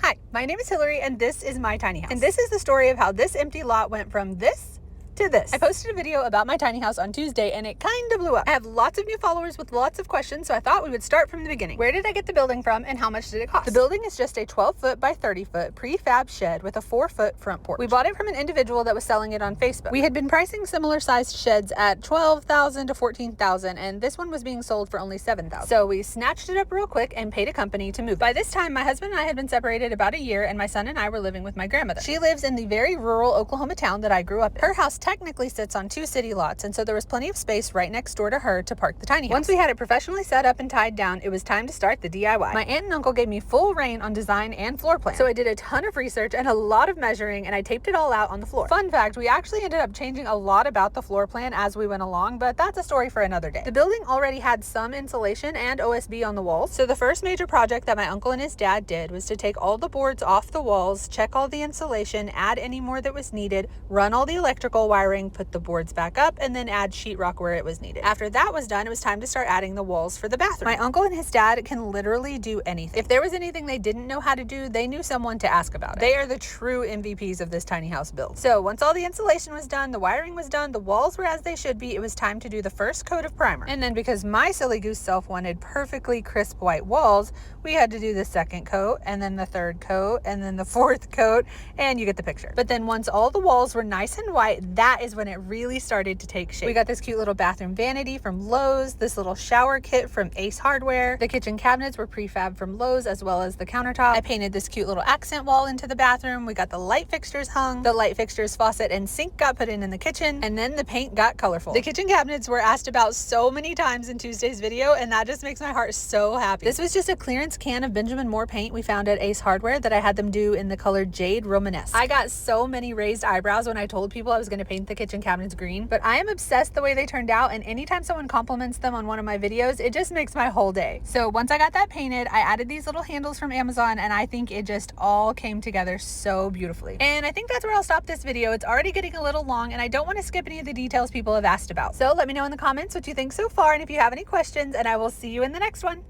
Hi, my name is Hillary and this is my tiny house. And this is the story of how this empty lot went from this to this. I posted a video about my tiny house on Tuesday and it kind of blew up. I have lots of new followers with lots of questions, so I thought we would start from the beginning. Where did I get the building from and how much did it cost? The building is just a 12-foot by 30-foot prefab shed with a 4-foot front porch. We bought it from an individual that was selling it on Facebook. We had been pricing similar sized sheds at $12,000 to $14,000 and this one was being sold for only $7,000. So we snatched it up real quick and paid a company to move. By this time, my husband and I had been separated about a year and my son and I were living with my grandmother. She lives in the very rural Oklahoma town that I grew up in. Her house technically sits on 2 city lots, and so there was plenty of space right next door to her to park the tiny house. Once we had it professionally set up and tied down, it was time to start the DIY. My aunt and uncle gave me full reign on design and floor plan, so I did a ton of research and a lot of measuring, and I taped it all out on the floor. Fun fact, we actually ended up changing a lot about the floor plan as we went along, but that's a story for another day. The building already had some insulation and OSB on the walls, so the first major project that my uncle and his dad did was to take all the boards off the walls, check all the insulation, add any more that was needed, run all the electrical wiring, put the boards back up, and then add sheetrock where it was needed. After that was done, it was time to start adding the walls for the bathroom. My uncle and his dad can literally do anything. If there was anything they didn't know how to do, they knew someone to ask about it. They are the true MVPs of this tiny house build. So once all the insulation was done, the wiring was done, the walls were as they should be, it was time to do the first coat of primer. And then because my silly goose self wanted perfectly crisp white walls, we had to do the second coat, and then the third coat, and then the fourth coat, and you get the picture. But then once all the walls were nice and white, that is when it really started to take shape. We got this cute little bathroom vanity from Lowe's, this little shower kit from Ace Hardware. The kitchen cabinets were prefab from Lowe's, as well as the countertop. I painted this cute little accent wall into the bathroom. We got the light fixtures hung. The light fixtures, faucet, and sink got put in the kitchen, and then the paint got colorful. The kitchen cabinets were asked about so many times in Tuesday's video, and that just makes my heart so happy. This was just a clearance can of Benjamin Moore paint we found at Ace Hardware that I had them do in the color Jade Romanesque. I got so many raised eyebrows when I told people I was going to paint the kitchen cabinets green, but I am obsessed the way they turned out, and anytime someone compliments them on one of my videos, it just makes my whole day. So once I got that painted, I added these little handles from Amazon, and I think it just all came together so beautifully. And I think that's where I'll stop this video. It's already getting a little long, and I don't want to skip any of the details people have asked about. So let me know in the comments what you think so far, and if you have any questions, and I will see you in the next one.